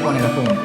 pone los puntos.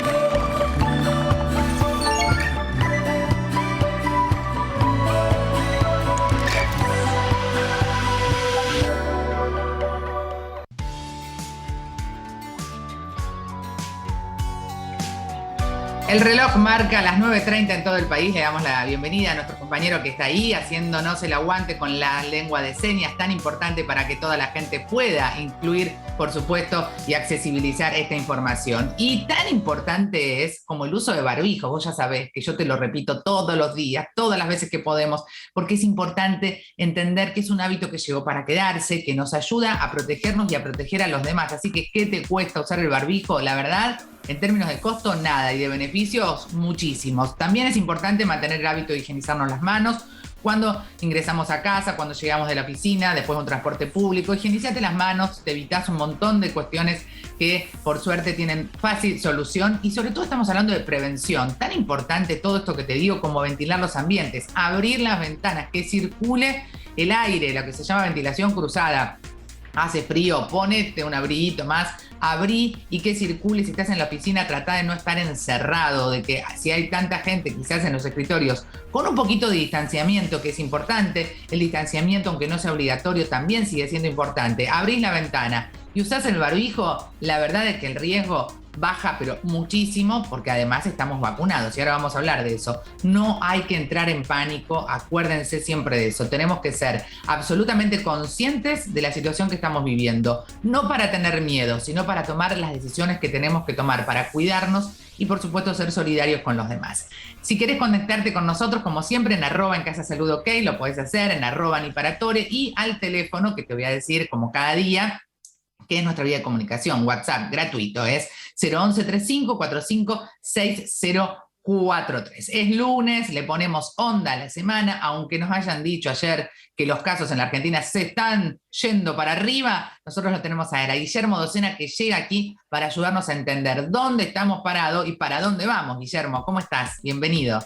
El reloj marca las 9:30 en todo el país. Le damos la bienvenida a nuestro compañero que está ahí haciéndonos el aguante con la lengua de señas, tan importante para que toda la gente pueda incluir, por supuesto, y accesibilizar esta información. Y tan importante es como el uso de barbijo. Vos ya sabés que yo te lo repito todos los días, todas las veces que podemos, porque es importante entender que es un hábito que llegó para quedarse, que nos ayuda a protegernos y a proteger a los demás. Así que, ¿qué te cuesta usar el barbijo? La verdad, en términos de costo, nada, y de beneficios, muchísimos. También es importante mantener el hábito de higienizarnos las manos cuando ingresamos a casa, cuando llegamos de la oficina, después de un transporte público. Higienizate las manos, te evitas un montón de cuestiones que por suerte tienen fácil solución, y sobre todo estamos hablando de prevención. Tan importante todo esto que te digo como ventilar los ambientes, abrir las ventanas, que circule el aire, lo que se llama ventilación cruzada. Hace frío, ponete un abriguito más, abrí y que circule. Si estás en la oficina, trata de no estar encerrado, de que si hay tanta gente quizás en los escritorios, con un poquito de distanciamiento, que es importante. El distanciamiento, aunque no sea obligatorio, también sigue siendo importante. Abrís la ventana y usás el barbijo, la verdad es que el riesgo baja, pero muchísimo, porque además estamos vacunados, y ahora vamos a hablar de eso. No hay que entrar en pánico, acuérdense siempre de eso. Tenemos que ser absolutamente conscientes de la situación que estamos viviendo, no para tener miedo, sino para tomar las decisiones que tenemos que tomar para cuidarnos y, por supuesto, ser solidarios con los demás. Si querés conectarte con nosotros, como siempre, en @encasasalud.ok, lo podés hacer en @niparatore, y al teléfono que te voy a decir como cada día, que es nuestra vía de comunicación, WhatsApp gratuito, es 011 35 45 6043. Es lunes, le ponemos onda a la semana, aunque nos hayan dicho ayer que los casos en la Argentina se están yendo para arriba. Nosotros lo tenemos a Guillermo Docena, que llega aquí para ayudarnos a entender dónde estamos parados y para dónde vamos. Guillermo, ¿cómo estás? Bienvenido.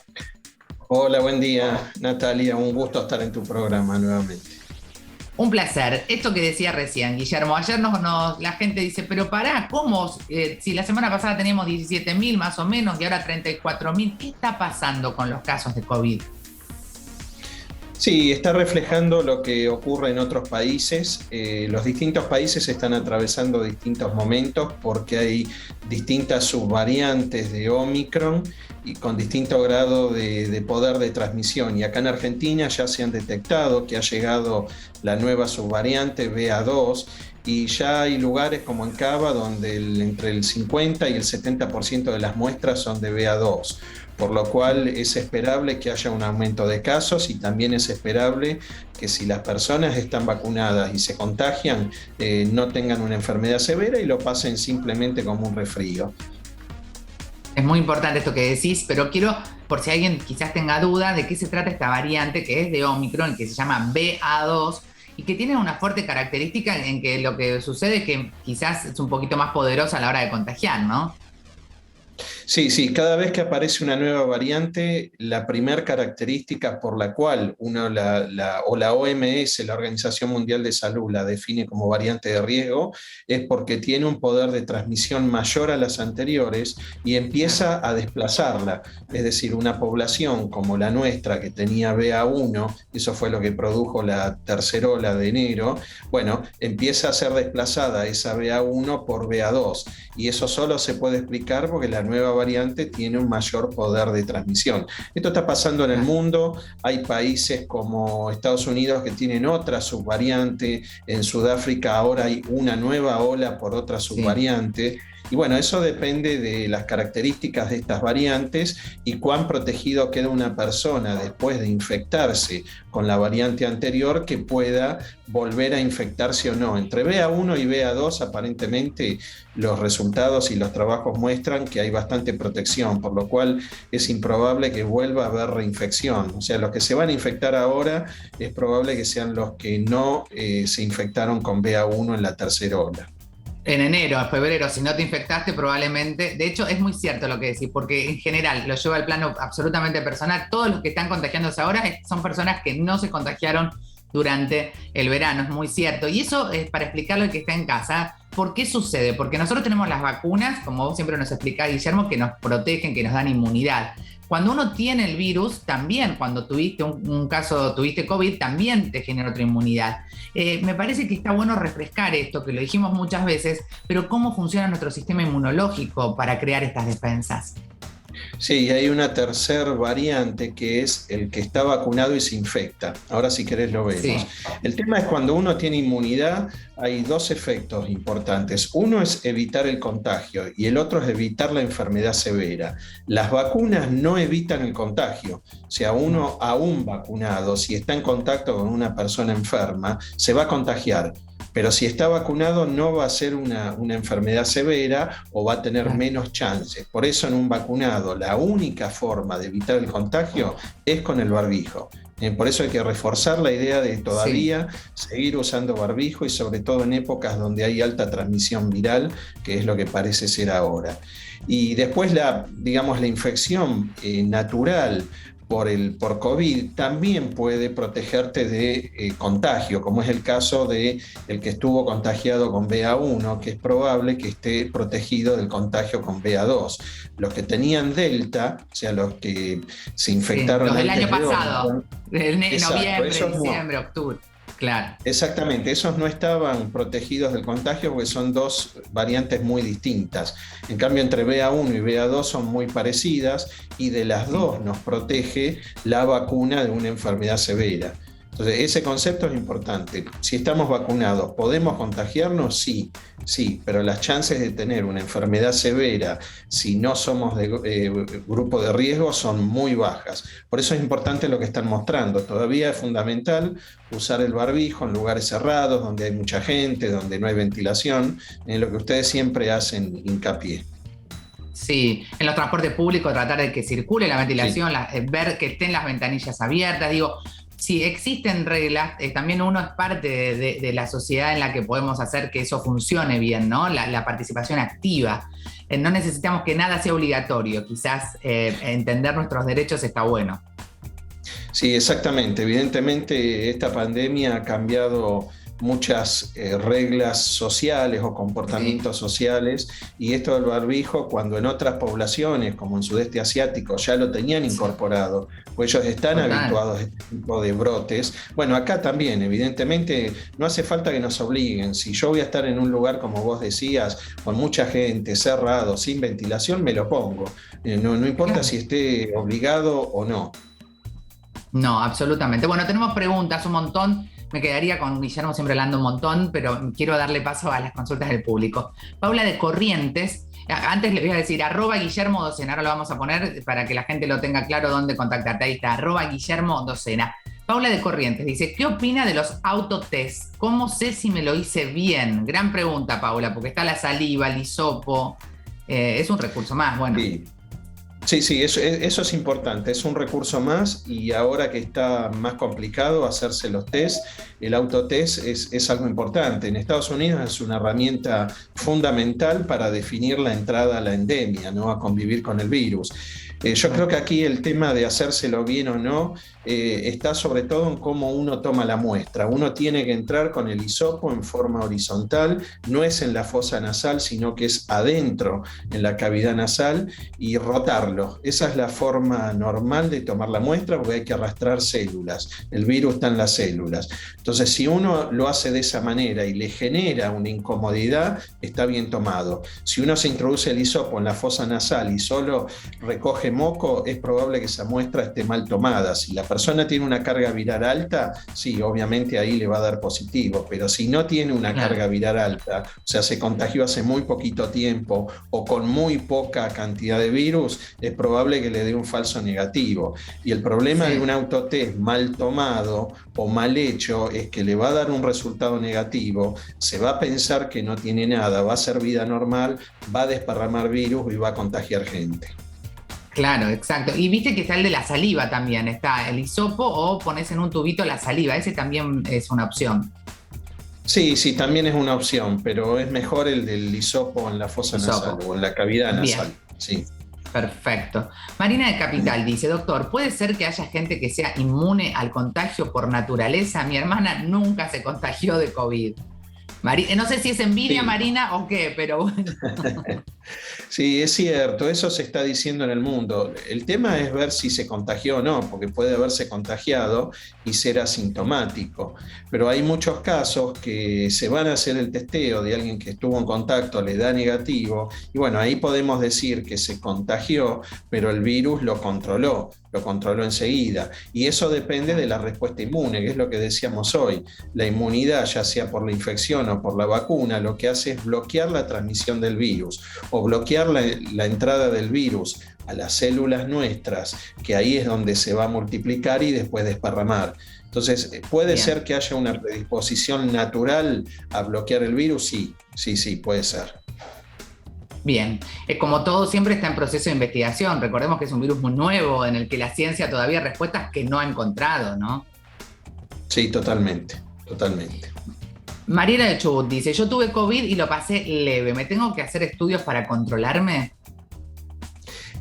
Hola, buen día, Natalia. Un gusto estar en tu programa nuevamente. Un placer. Esto que decía recién, Guillermo, ayer la gente dice, pero pará, ¿cómo? Si la semana pasada teníamos 17.000 más o menos y ahora 34.000, ¿qué está pasando con los casos de COVID? Sí, está reflejando lo que ocurre en otros países. Los distintos países están atravesando distintos momentos porque hay distintas subvariantes de Omicron y con distinto grado de poder de transmisión. Y acá en Argentina ya se han detectado que ha llegado la nueva subvariante BA2, y ya hay lugares como en Cava donde entre el 50 y el 70% de las muestras son de BA2. Por lo cual es esperable que haya un aumento de casos, y también es esperable que si las personas están vacunadas y se contagian, no tengan una enfermedad severa y lo pasen simplemente como un resfrío. Es muy importante esto que decís, pero quiero, por si alguien quizás tenga duda, de qué se trata esta variante que es de Omicron, que se llama BA2, y que tiene una fuerte característica en que lo que sucede es que quizás es un poquito más poderosa a la hora de contagiar, ¿no? Sí, cada vez que aparece una nueva variante, la primera característica por la cual la OMS, la Organización Mundial de Salud, la define como variante de riesgo, es porque tiene un poder de transmisión mayor a las anteriores y empieza a desplazarla. Es decir, una población como la nuestra, que tenía BA1, eso fue lo que produjo la tercera ola de enero, bueno, empieza a ser desplazada esa BA1 por BA2, y eso solo se puede explicar porque la nueva variante tiene un mayor poder de transmisión. Esto está pasando en el mundo. Hay países como Estados Unidos que tienen otra subvariante. En Sudáfrica ahora hay una nueva ola por otra subvariante. Sí. Y bueno, eso depende de las características de estas variantes y cuán protegido queda una persona después de infectarse con la variante anterior, que pueda volver a infectarse o no. Entre BA1 y BA2 aparentemente los resultados y los trabajos muestran que hay bastante protección, por lo cual es improbable que vuelva a haber reinfección. O sea, los que se van a infectar ahora es probable que sean los que no se infectaron con BA1 en la tercera ola. En enero, en febrero, si no te infectaste, probablemente. De hecho, es muy cierto lo que decís, porque en general lo llevo al plano absolutamente personal. Todos los que están contagiándose ahora son personas que no se contagiaron durante el verano, es muy cierto. Y eso es para explicarlo al que está en casa. ¿por qué sucede? Porque nosotros tenemos las vacunas, como vos siempre nos explicás, Guillermo, que nos protegen, que nos dan inmunidad. Cuando uno tiene el virus, también cuando tuviste un caso, tuviste COVID, también te genera otra inmunidad. Me parece que está bueno refrescar esto, que lo dijimos muchas veces, pero ¿cómo funciona nuestro sistema inmunológico para crear estas defensas? Sí, hay una tercera variante que es el que está vacunado y se infecta. Ahora si querés lo vemos. Sí. El tema es cuando uno tiene inmunidad, hay dos efectos importantes. Uno es evitar el contagio y el otro es evitar la enfermedad severa. Las vacunas no evitan el contagio. O sea, uno aún vacunado, si está en contacto con una persona enferma, se va a contagiar. Pero si está vacunado no va a ser una enfermedad severa o va a tener menos chances. Por eso en un vacunado la única forma de evitar el contagio es con el barbijo. Por eso hay que reforzar la idea de todavía seguir usando barbijo y sobre todo en épocas donde hay alta transmisión viral, que es lo que parece ser ahora. Y después la infección natural por COVID también puede protegerte de contagio, como es el caso de el que estuvo contagiado con BA1, que es probable que esté protegido del contagio con BA2. Los que tenían Delta, o sea, los que se infectaron los del antes año pasado, noviembre, diciembre, octubre. Claro. Exactamente, esos no estaban protegidos del contagio porque son dos variantes muy distintas. En cambio, entre BA1 y BA2 son muy parecidas y de las dos nos protege la vacuna de una enfermedad severa. Entonces, ese concepto es importante. Si estamos vacunados, ¿podemos contagiarnos? Sí, pero las chances de tener una enfermedad severa si no somos de grupo de riesgo son muy bajas. Por eso es importante lo que están mostrando. Todavía es fundamental usar el barbijo en lugares cerrados, donde hay mucha gente, donde no hay ventilación, en lo que ustedes siempre hacen hincapié. Sí, en los transportes públicos tratar de que circule la ventilación, ver que estén las ventanillas abiertas, si existen reglas, también uno es parte de la sociedad en la que podemos hacer que eso funcione bien, ¿no? La participación activa. No necesitamos que nada sea obligatorio, quizás entender nuestros derechos está bueno. Sí, exactamente. Evidentemente esta pandemia ha cambiado muchas reglas sociales o comportamientos sociales, y esto del barbijo, cuando en otras poblaciones como en sudeste asiático ya lo tenían incorporado, pues ellos están habituados a este tipo de brotes. Bueno, acá también evidentemente no hace falta que nos obliguen. Si yo voy a estar en un lugar, como vos decías, con mucha gente, cerrado, sin ventilación, me lo pongo. No importa si esté obligado o no. No, absolutamente. Bueno, tenemos preguntas un montón. Me quedaría con Guillermo siempre hablando un montón, pero quiero darle paso a las consultas del público. Paula de Corrientes, antes le voy a decir @Guillermo Docena, ahora lo vamos a poner para que la gente lo tenga claro dónde contactarte. Ahí está, @Guillermo Docena. Paula de Corrientes dice, ¿qué opina de los autotest? ¿Cómo sé si me lo hice bien? Gran pregunta, Paula, porque está la saliva, el hisopo, es un recurso más, bueno. Sí, eso es importante, es un recurso más, y ahora que está más complicado hacerse los test, el autotest es algo importante. En Estados Unidos es una herramienta fundamental para definir la entrada a la endemia, ¿no? A convivir con el virus. Yo creo que aquí el tema de hacérselo bien o no está sobre todo en cómo uno toma la muestra. Uno tiene que entrar con el hisopo en forma horizontal, no es en la fosa nasal, sino que es adentro en la cavidad nasal, y rotarlo. Esa es la forma normal de tomar la muestra, porque hay que arrastrar células. El virus está en las células. Entonces, si uno lo hace de esa manera y le genera una incomodidad, está bien tomado. Si uno se introduce el hisopo en la fosa nasal y solo recoge moco, es probable que esa muestra esté mal tomada. Si la persona tiene una carga viral alta, sí, obviamente ahí le va a dar positivo, pero si no tiene una carga viral alta, o sea, se contagió hace muy poquito tiempo o con muy poca cantidad de virus, es probable que le dé un falso negativo. Y el problema de un autotest mal tomado o mal hecho es que le va a dar un resultado negativo, se va a pensar que no tiene nada, va a hacer vida normal, va a desparramar virus y va a contagiar gente. Claro, exacto. Y viste que está el de la saliva también, está el hisopo o pones en un tubito la saliva, ese también es una opción. Sí, también es una opción, pero es mejor el del hisopo en la fosa nasal o en la cavidad nasal. Bien. Sí. Perfecto. Marina de Capital dice, doctor, ¿puede ser que haya gente que sea inmune al contagio por naturaleza? Mi hermana nunca se contagió de COVID. No sé si es envidia, Sí. Marina, o qué, pero bueno. Sí, es cierto, eso se está diciendo en el mundo. El tema es ver si se contagió o no, porque puede haberse contagiado y ser asintomático. Pero hay muchos casos que se van a hacer el testeo de alguien que estuvo en contacto, le da negativo, y bueno, ahí podemos decir que se contagió, pero el virus lo controló enseguida. Y eso depende de la respuesta inmune, que es lo que decíamos hoy. La inmunidad, ya sea por la infección o por la vacuna, lo que hace es bloquear la transmisión del virus o bloquear la entrada del virus a las células nuestras, que ahí es donde se va a multiplicar y después desparramar. Entonces, ¿puede Bien. ser que haya una predisposición natural a bloquear el virus? Sí, sí, sí, puede ser. Bien, como todo siempre está en proceso de investigación. Recordemos que es un virus muy nuevo en el que la ciencia todavía hay respuestas que no ha encontrado, ¿no? Sí, totalmente, totalmente. Mariela de Chubut dice, yo tuve COVID y lo pasé leve, ¿me tengo que hacer estudios para controlarme?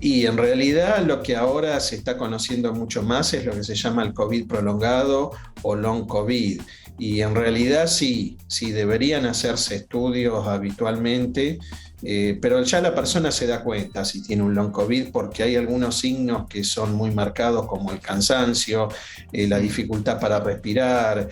Y en realidad lo que ahora se está conociendo mucho más es lo que se llama el COVID prolongado o long COVID. Y en realidad sí, sí deberían hacerse estudios habitualmente, pero ya la persona se da cuenta si tiene un long COVID porque hay algunos signos que son muy marcados como el cansancio, la dificultad para respirar,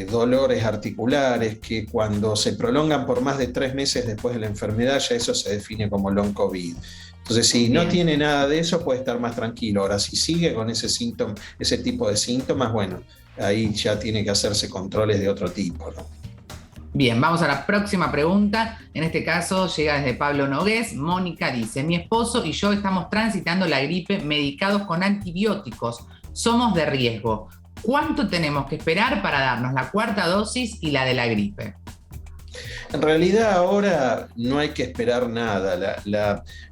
dolores articulares que cuando se prolongan por más de 3 meses después de la enfermedad ya eso se define como long COVID. Entonces, si no Bien. tiene nada de eso, puede estar más tranquilo. Ahora, si sigue con ese síntoma, ese tipo de síntomas, bueno, ahí ya tiene que hacerse controles de otro tipo, ¿no? Bien, vamos a la próxima pregunta. En este caso llega desde Pablo Nogués. Mónica dice, mi esposo y yo estamos transitando la gripe medicados con antibióticos. Somos de riesgo. ¿Cuánto tenemos que esperar para darnos la cuarta dosis y la de la gripe? En realidad ahora no hay que esperar nada.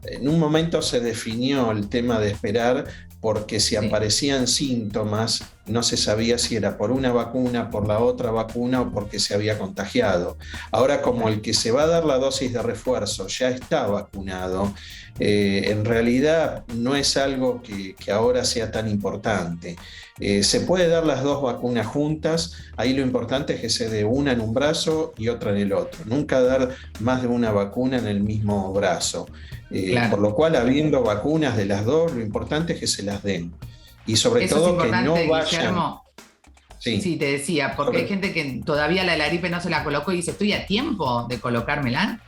En un momento se definió el tema de esperar porque si Sí. aparecían síntomas no se sabía si era por una vacuna, por la otra vacuna o porque se había contagiado. Ahora como el que se va a dar la dosis de refuerzo ya está vacunado, en realidad no es algo que ahora sea tan importante. Se puede dar las dos vacunas juntas, ahí lo importante es que se dé una en un brazo y otra en el otro, nunca dar más de una vacuna en el mismo brazo. Por Claro. lo cual, habiendo vacunas de las dos, lo importante es que se las den. Y sobre Eso es todo que no importante, vayan. Guillermo. Sí, Sí, te decía, porque hay sobre- gente que todavía la de la gripe no se la colocó y dice, ¿estoy a tiempo de colocármela?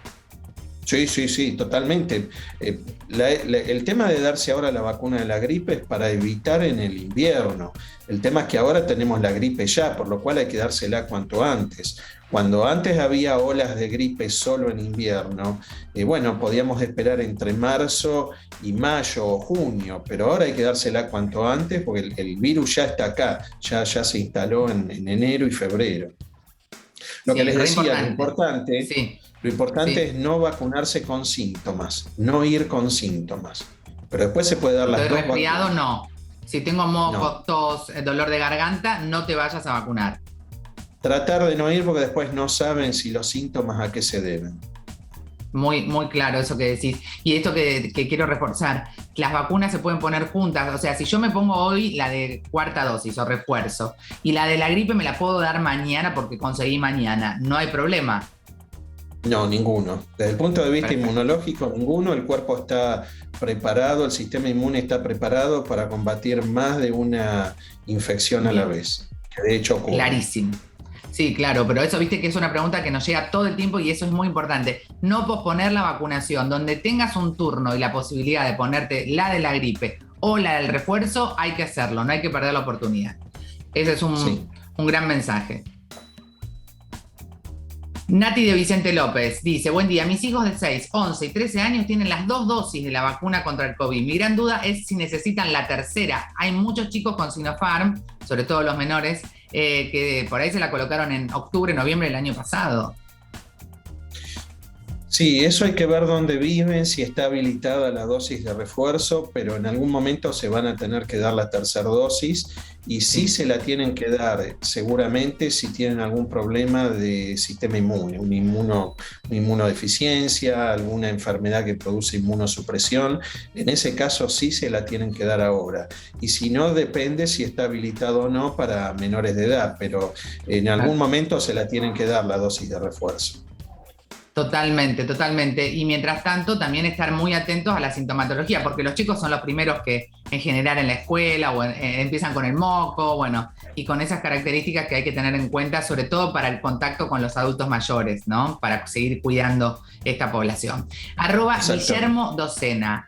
Sí, sí, sí, totalmente. El tema de darse ahora la vacuna de la gripe es para evitar en el invierno. El tema es que ahora tenemos la gripe ya, por lo cual hay que dársela cuanto antes. Cuando antes había olas de gripe solo en invierno, bueno, podíamos esperar entre marzo y mayo o junio, pero ahora hay que dársela cuanto antes porque el virus ya está acá, ya se instaló en enero y febrero. Lo que Sí, les re decía, importante. Sí, lo importante sí. es no vacunarse con síntomas, no ir con síntomas. Pero después se puede dar Estoy las dos resfriado, vacunas. no. Si tengo No. moco, tos, dolor de garganta, no te vayas a vacunar. Tratar de no ir porque después no saben si los síntomas a qué se deben. Muy, muy claro eso que decís. Y esto que quiero reforzar, las vacunas se pueden poner juntas. O sea, si yo me pongo hoy la de cuarta dosis o refuerzo y la de la gripe me la puedo dar mañana porque conseguí mañana, no hay problema. No, ninguno. Desde el punto de vista Perfecto. inmunológico, ninguno. El cuerpo está preparado, el sistema inmune está preparado para combatir más de una infección a la Bien, vez, que de hecho ocurre. clarísimo. Sí, claro, pero eso viste que es una pregunta que nos llega todo el tiempo y eso es muy importante. No posponer la vacunación. Donde tengas un turno y la posibilidad de ponerte la de la gripe o la del refuerzo, hay que hacerlo, no hay que perder la oportunidad. Ese es Sí. un gran mensaje. Nati de Vicente López dice, buen día, mis hijos de 6, 11 y 13 años tienen las 2 dosis de la vacuna contra el COVID. Mi gran duda es si necesitan la tercera. Hay muchos chicos con Sinopharm, sobre todo los menores, que por ahí se la colocaron en octubre, noviembre del año pasado. Sí, eso hay que ver dónde viven, si está habilitada la dosis de refuerzo, pero en algún momento se van a tener que dar la tercera dosis y sí Sí. se la tienen que dar seguramente si tienen algún problema de sistema inmune, una inmunodeficiencia, alguna enfermedad que produce inmunosupresión. En ese caso sí se la tienen que dar ahora. Y si no, depende si está habilitado o no para menores de edad, pero en algún momento se la tienen que dar la dosis de refuerzo. Totalmente, totalmente. Y mientras tanto, también estar muy atentos a la sintomatología, porque los chicos son los primeros que en general en la escuela o empiezan con el moco, bueno, y con esas características que hay que tener en cuenta, sobre todo para el contacto con los adultos mayores, ¿no? Para seguir cuidando esta población. Guillermo Docena,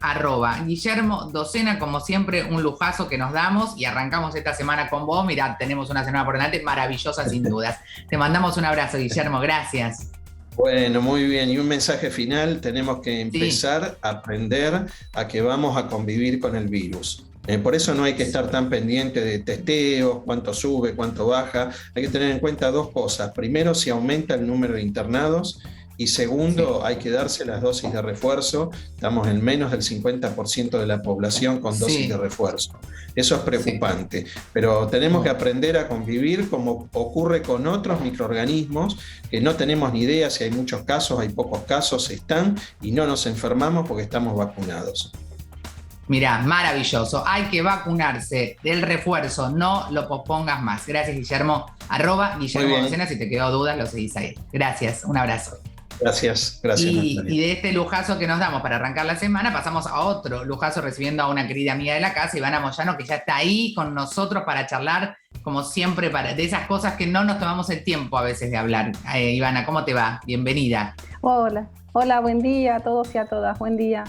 Guillermo Docena, como siempre, un lujazo que nos damos y arrancamos esta semana con vos. Mirá, tenemos una semana por delante maravillosa sin dudas. Te mandamos un abrazo, Guillermo, gracias. Bueno, muy bien. Y un mensaje final, tenemos que Sí. empezar a aprender a que vamos a convivir con el virus. Por eso no hay que estar tan pendiente de testeos, cuánto sube, cuánto baja. Hay que tener en cuenta dos cosas. Primero, si aumenta el número de internados. Y Sí. segundo, hay que darse las dosis de refuerzo. Estamos en menos del 50% de la población con dosis de Sí, refuerzo. Eso es sí. preocupante, pero tenemos que Muy. aprender a convivir como ocurre con otros microorganismos que no tenemos ni idea si hay muchos casos, hay pocos casos, están y no nos enfermamos porque estamos vacunados. Mirá, maravilloso. Hay que vacunarse del refuerzo, no lo pospongas más. Gracias, Guillermo. Muy Guillermo bien, Docena, si te quedó dudas, lo seguís ahí. Gracias, un abrazo. gracias Y Natalia. de este lujazo que nos damos para arrancar la semana, pasamos a otro lujazo recibiendo a una querida amiga de la casa, Ivana Moyano, que ya está ahí con nosotros para charlar, como siempre, de esas cosas que no nos tomamos el tiempo a veces de hablar. Ivana, ¿cómo te va? Bienvenida. Hola, hola, buen día a todos y a todas, buen día.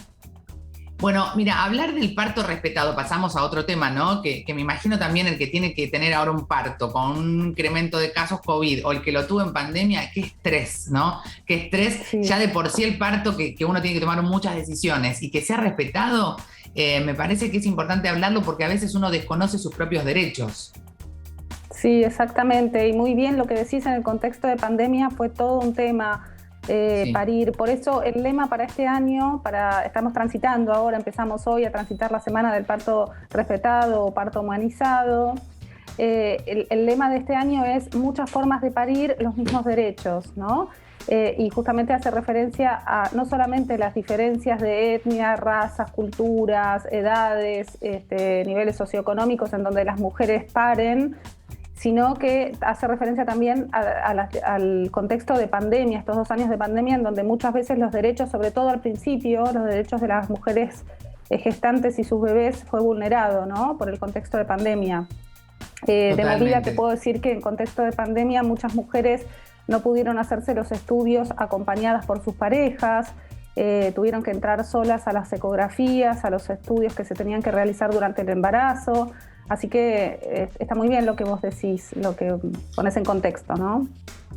Bueno, mira, hablar del parto respetado, pasamos a otro tema, ¿no? Que me imagino también el que tiene que tener ahora un parto con un incremento de casos COVID o el que lo tuvo en pandemia, qué estrés, ¿no? Qué estrés, Sí, ya de por sí el parto que uno tiene que tomar muchas decisiones y que sea respetado, me parece que es importante hablarlo porque a veces uno desconoce sus propios derechos. sí, exactamente. Y muy bien lo que decís en el contexto de pandemia fue todo un tema Sí, parir. Por eso el lema para este año, estamos transitando ahora, empezamos hoy a transitar la semana del parto respetado o parto humanizado. El lema de este año es muchas formas de parir, los mismos derechos, ¿no? Y justamente hace referencia a no solamente las diferencias de etnia, razas, culturas, edades, niveles socioeconómicos en donde las mujeres paren, sino que hace referencia también al contexto de pandemia, estos 2 años de pandemia, en donde muchas veces los derechos, sobre todo al principio, los derechos de las mujeres gestantes y sus bebés fue vulnerado, ¿no? Por el contexto de pandemia. De movida te totalmente. puedo decir que en contexto de pandemia muchas mujeres no pudieron hacerse los estudios acompañadas por sus parejas, tuvieron que entrar solas a las ecografías, a los estudios que se tenían que realizar durante el embarazo. Así que está muy bien lo que vos decís, lo que pones en contexto, ¿no?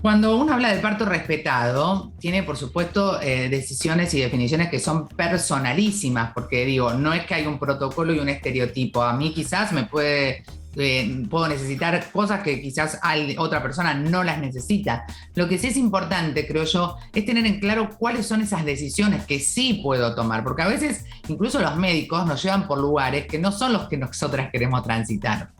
Cuando uno habla del parto respetado, tiene por supuesto decisiones y definiciones que son personalísimas, porque digo, no es que hay un protocolo y un estereotipo. A mí quizás puedo necesitar cosas que quizás otra persona no las necesita. Lo que sí es importante, creo yo, es tener en claro cuáles son esas decisiones que sí puedo tomar, porque a veces incluso los médicos nos llevan por lugares que no son los que nosotras queremos transitar.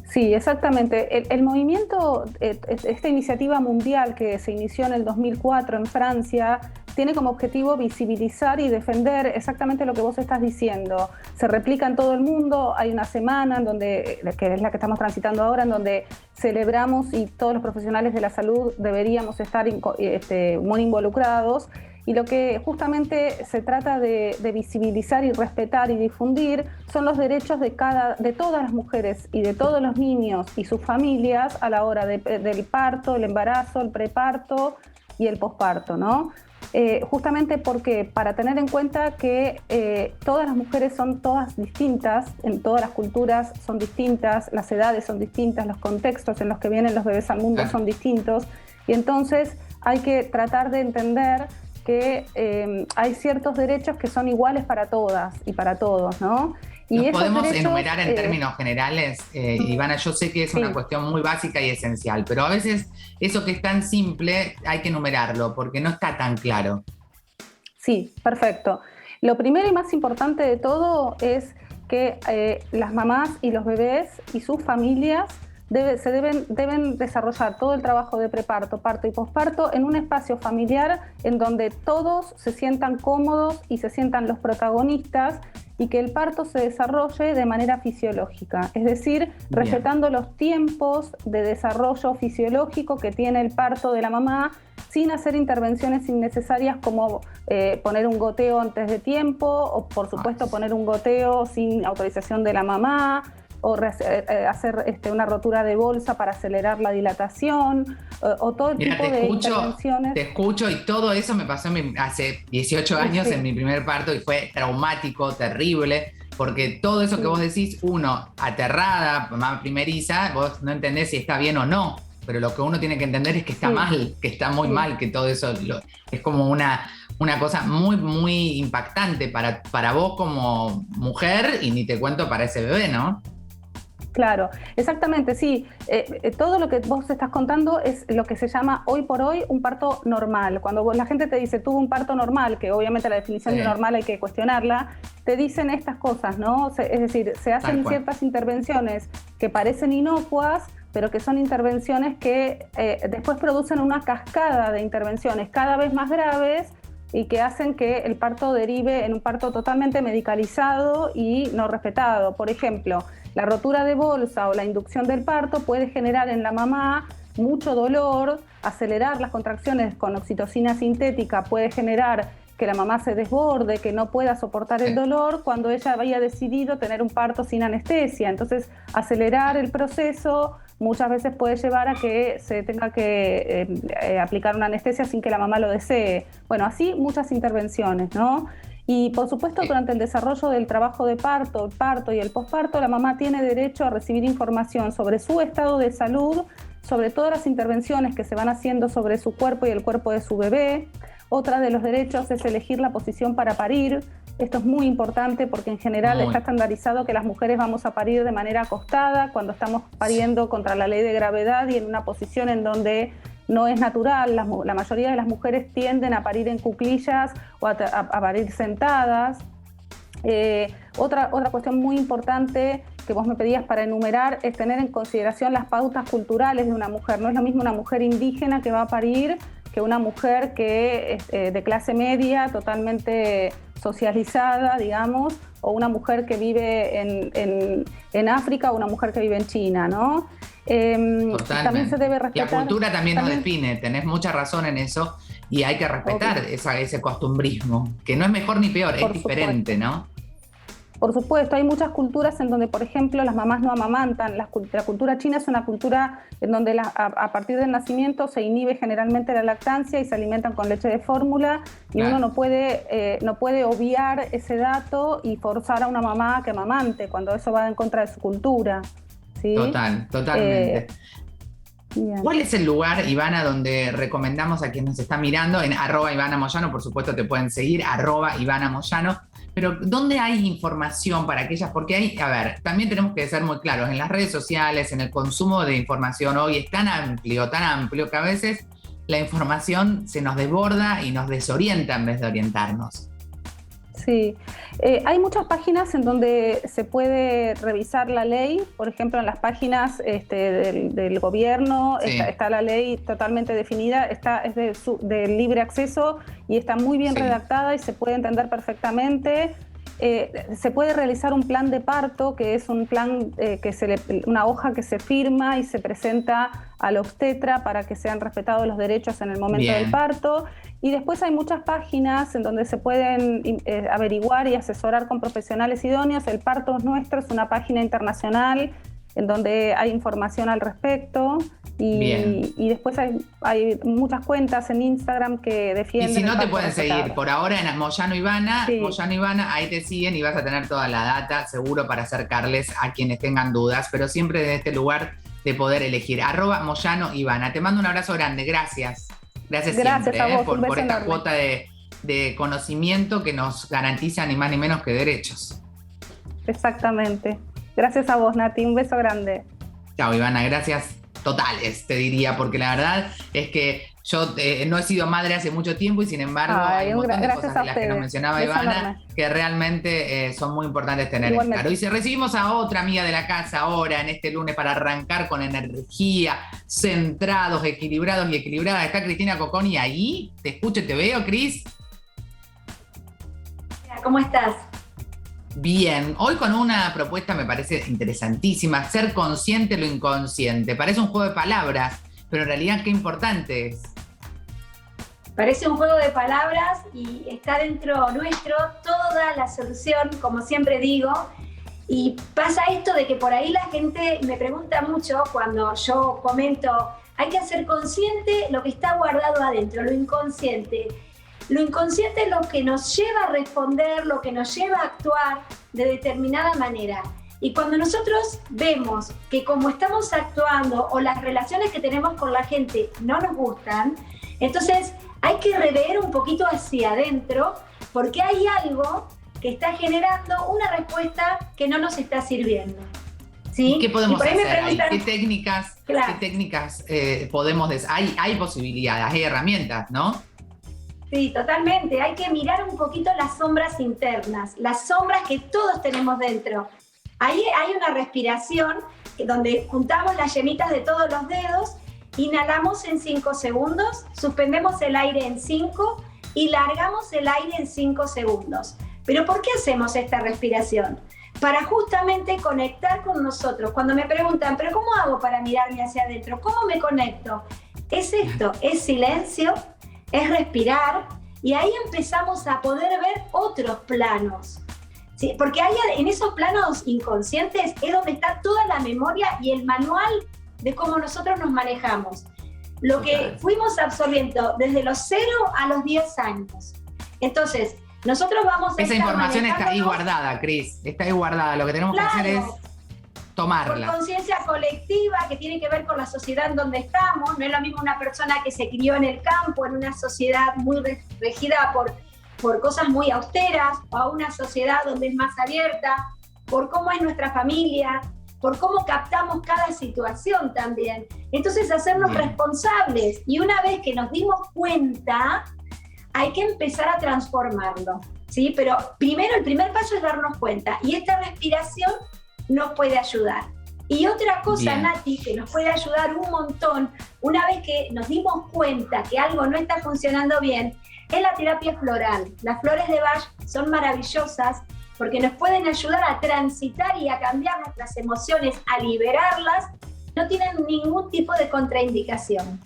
Sí, exactamente. El movimiento, esta iniciativa mundial que se inició en el 2004 en Francia, tiene como objetivo visibilizar y defender exactamente lo que vos estás diciendo. Se replica en todo el mundo, hay una semana en donde, que es la que estamos transitando ahora, en donde celebramos y todos los profesionales de la salud deberíamos estar muy involucrados. Y lo que justamente se trata de visibilizar y respetar y difundir son los derechos de todas las mujeres y de todos los niños y sus familias a la hora del parto, el embarazo, el preparto y el posparto, ¿no? Justamente porque para tener en cuenta que todas las mujeres son todas distintas, en todas las culturas son distintas, las edades son distintas, los contextos en los que vienen los bebés al mundo son distintos, y entonces hay que tratar de entender que hay ciertos derechos que son iguales para todas y para todos, ¿no? Y ¿Los podemos derechos, enumerar en términos generales? Ivana, yo sé que es una cuestión muy básica y esencial, pero a veces eso que es tan simple hay que enumerarlo porque no está tan claro. Sí, perfecto. Lo primero y más importante de todo es que las mamás y los bebés y sus familias deben desarrollar todo el trabajo de preparto, parto y posparto en un espacio familiar en donde todos se sientan cómodos y se sientan los protagonistas, y que el parto se desarrolle de manera fisiológica, es decir, respetando los tiempos de desarrollo fisiológico que tiene el parto de la mamá, sin hacer intervenciones innecesarias como poner un goteo antes de tiempo, o por supuesto poner un goteo sin autorización de la mamá, o hacer una rotura de bolsa para acelerar la dilatación, o todo el tipo de intervenciones. Te escucho, y todo eso me pasó hace 18 años en mi primer parto, y fue traumático, terrible, porque todo eso que vos decís, uno, aterrada, mamá primeriza, vos no entendés si está bien o no, pero lo que uno tiene que entender es que está mal, que está muy mal, que todo eso es como una cosa muy, muy impactante para vos como mujer, y ni te cuento para ese bebé, ¿no? Claro, exactamente, sí. Todo lo que vos estás contando es lo que se llama hoy por hoy un parto normal. Cuando la gente te dice tuvo un parto normal, que obviamente la definición de normal hay que cuestionarla, te dicen estas cosas, ¿no? Es decir, se hacen ciertas intervenciones que parecen inocuas, pero que son intervenciones que después producen una cascada de intervenciones cada vez más graves y que hacen que el parto derive en un parto totalmente medicalizado y no respetado. Por ejemplo, la rotura de bolsa o la inducción del parto puede generar en la mamá mucho dolor, acelerar las contracciones con oxitocina sintética puede generar que la mamá se desborde, que no pueda soportar el dolor cuando ella había decidido tener un parto sin anestesia. Entonces, acelerar el proceso muchas veces puede llevar a que se tenga que aplicar una anestesia sin que la mamá lo desee. Bueno, así muchas intervenciones, ¿no? Y por supuesto, durante el desarrollo del trabajo de parto, el parto y el posparto, la mamá tiene derecho a recibir información sobre su estado de salud, sobre todas las intervenciones que se van haciendo sobre su cuerpo y el cuerpo de su bebé. Otra de los derechos es elegir la posición para parir. Esto es muy importante porque en general está estandarizado que las mujeres vamos a parir de manera acostada cuando estamos pariendo contra la ley de gravedad y en una posición en donde no es natural. La mayoría de las mujeres tienden a parir en cuclillas o a parir sentadas. Otra cuestión muy importante que vos me pedías para enumerar es tener en consideración las pautas culturales de una mujer. No es lo mismo una mujer indígena que va a parir que una mujer que es de clase media, totalmente socializada, digamos, o una mujer que vive en África o una mujer que vive en China, ¿no? También se debe respetar. La cultura también nos define, tenés mucha razón en eso, y hay que respetar ese costumbrismo, que no es mejor ni peor, es diferente, ¿no? Por supuesto, hay muchas culturas en donde, por ejemplo, las mamás no amamantan. La cultura china es una cultura en donde a partir del nacimiento se inhibe generalmente la lactancia y se alimentan con leche de fórmula, y uno no puede obviar ese dato y forzar a una mamá que amamante cuando eso va en contra de su cultura, ¿sí? Totalmente. ¿Cuál es el lugar, Ivana, donde recomendamos a quien nos está mirando? En @Ivana Moyano, por supuesto te pueden seguir, @Ivana Moyano. Pero ¿dónde hay información para aquellas? Porque también tenemos que ser muy claros, en las redes sociales, en el consumo de información hoy es tan amplio, que a veces la información se nos desborda y nos desorienta en vez de orientarnos. Sí, hay muchas páginas en donde se puede revisar la ley. Por ejemplo, en las páginas del gobierno está la ley totalmente definida, es de libre acceso y está muy bien redactada y se puede entender perfectamente. Se puede realizar un plan de parto, que es un plan, una hoja que se firma y se presenta al obstetra para que sean respetados los derechos en el momento del parto. Y después hay muchas páginas en donde se pueden averiguar y asesorar con profesionales idóneos. El Parto es Nuestro es una página internacional en donde hay información al respecto. Y después hay muchas cuentas en Instagram que defienden. Y si no, te pueden seguir por ahora en Moyano Ivana, Moyano Ivana, ahí te siguen y vas a tener toda la data seguro para acercarles a quienes tengan dudas, pero siempre desde este lugar de poder elegir. @Moyano Ivana. Te mando un abrazo grande, gracias. Gracias siempre a vos, por esta cuota de de conocimiento que nos garantiza ni más ni menos que derechos. Exactamente. Gracias a vos, Nati. Un beso grande. Chao, Ivana. Gracias totales, te diría, porque la verdad es que yo no he sido madre hace mucho tiempo y sin embargo hay un montón de cosas de las que nos mencionaba Ivana que realmente son muy importantes tener en claro. Y si recibimos a otra amiga de la casa ahora en este lunes para arrancar con energía, centrados, equilibrados y equilibradas, está Cristina Cocconi ahí. Te escucho y te veo, Cris. ¿Cómo estás? Bien, hoy con una propuesta me parece interesantísima, ser consciente de lo inconsciente. Parece un juego de palabras, pero en realidad qué importante es. Parece un juego de palabras y está dentro nuestro toda la solución, como siempre digo. Y pasa esto de que por ahí la gente me pregunta mucho cuando yo comento, hay que hacer consciente lo que está guardado adentro, lo inconsciente. Lo inconsciente es lo que nos lleva a responder, lo que nos lleva a actuar de determinada manera. Y cuando nosotros vemos que como estamos actuando o las relaciones que tenemos con la gente no nos gustan, entonces hay que rever un poquito hacia adentro porque hay algo que está generando una respuesta que no nos está sirviendo. ¿Sí? ¿Y qué podemos hacer ahí? ¿Qué técnicas, claro, qué técnicas podemos hay posibilidades, hay herramientas, ¿no? Sí, totalmente. Hay que mirar un poquito las sombras internas, las sombras que todos tenemos dentro. Ahí hay una respiración donde juntamos las yemitas de todos los dedos, inhalamos en 5 segundos, suspendemos el aire en 5 y largamos el aire en 5 segundos. ¿Pero por qué hacemos esta respiración? Para justamente conectar con nosotros. Cuando me preguntan, ¿pero cómo hago para mirarme hacia adentro? ¿Cómo me conecto? Es esto, es silencio, es respirar y ahí empezamos a poder ver otros planos. ¿Sí? Porque en esos planos inconscientes es donde está toda la memoria y el manual de cómo nosotros nos manejamos. Lo que fuimos absorbiendo desde los 0 a los 10 años. Entonces, nosotros vamos a esa información está ahí guardada, Cris. Está ahí guardada. Lo que tenemos que hacer es tomarla. Por conciencia colectiva que tiene que ver con la sociedad en donde estamos. No es lo mismo una persona que se crió en el campo, en una sociedad muy regida por cosas muy austeras, o a una sociedad donde es más abierta, por cómo es nuestra familia, por cómo captamos cada situación también. Entonces, hacernos responsables. Y una vez que nos dimos cuenta, hay que empezar a transformarlo, ¿sí? Pero primero, el primer paso es darnos cuenta. Y esta respiración nos puede ayudar. Y otra cosa, Nati, que nos puede ayudar un montón, una vez que nos dimos cuenta que algo no está funcionando bien, es la terapia floral. Las flores de Bach son maravillosas porque nos pueden ayudar a transitar y a cambiar nuestras emociones, a liberarlas. No tienen ningún tipo de contraindicación.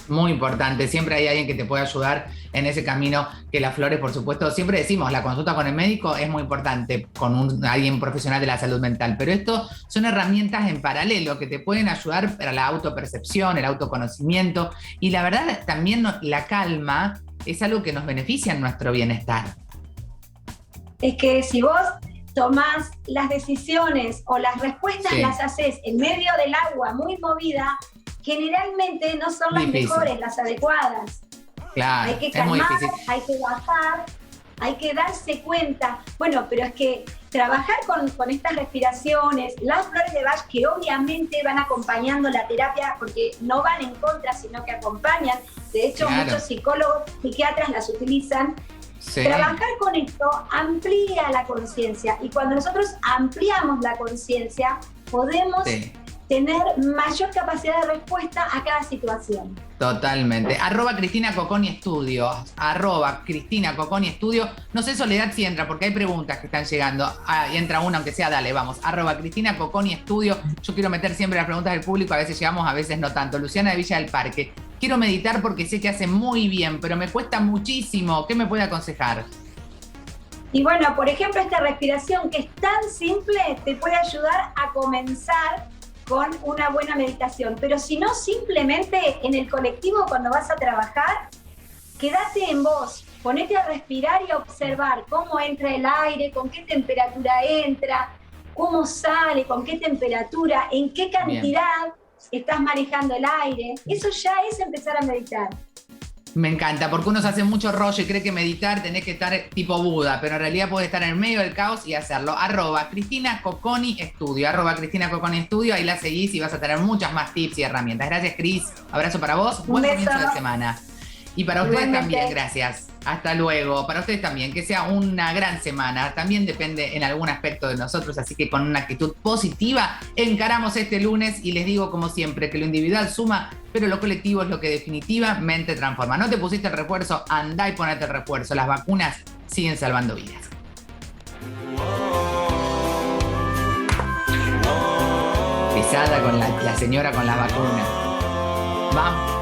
Muy importante, siempre hay alguien que te puede ayudar en ese camino, que las flores, por supuesto, siempre decimos, la consulta con el médico es muy importante, con alguien profesional de la salud mental, pero esto son herramientas en paralelo que te pueden ayudar para la autopercepción, el autoconocimiento, y la verdad también la calma es algo que nos beneficia en nuestro bienestar. Es que si vos tomás las decisiones o las respuestas las haces en medio del agua muy movida, generalmente no son las mejores, las adecuadas. Claro, hay que calmar, hay que bajar, hay que darse cuenta. Bueno, pero es que trabajar con estas respiraciones, las flores de Bach, que obviamente van acompañando la terapia, porque no van en contra, sino que acompañan. De hecho, muchos psicólogos, psiquiatras las utilizan. Trabajar con esto amplía la conciencia, y cuando nosotros ampliamos la conciencia, podemos tener mayor capacidad de respuesta a cada situación. Totalmente. @Cristina Cocconi Estudio. @Cristina Cocconi Estudio. No sé, Soledad, si entra, porque hay preguntas que están llegando. Y entra una, aunque sea, dale, vamos. @Cristina Cocconi Estudio. Yo quiero meter siempre las preguntas del público, a veces llegamos, a veces no tanto. Luciana de Villa del Parque. Quiero meditar porque sé que hace muy bien, pero me cuesta muchísimo. ¿Qué me puede aconsejar? Y bueno, por ejemplo, esta respiración que es tan simple te puede ayudar a comenzar con una buena meditación. Pero si no, simplemente en el colectivo cuando vas a trabajar, quédate en vos, ponete a respirar y a observar cómo entra el aire, con qué temperatura entra, cómo sale, con qué temperatura, en qué cantidad estás manejando el aire. Eso ya es empezar a meditar. Me encanta, porque uno se hace mucho rollo y cree que meditar tenés que estar tipo Buda, pero en realidad podés estar en el medio del caos y hacerlo. @Cristina Cocconi Estudio, @Cristina Cocconi Estudio, ahí la seguís y vas a tener muchas más tips y herramientas. Gracias, Cris. Abrazo para vos. Buen comienzo de semana. Y para ustedes también, gracias. Hasta luego. Para ustedes también, que sea una gran semana. También depende en algún aspecto de nosotros, así que con una actitud positiva encaramos este lunes y les digo como siempre que lo individual suma, pero lo colectivo es lo que definitivamente transforma. No te pusiste el refuerzo, andá y ponete el refuerzo. Las vacunas siguen salvando vidas. Pesada con la señora con la vacuna. Vamos.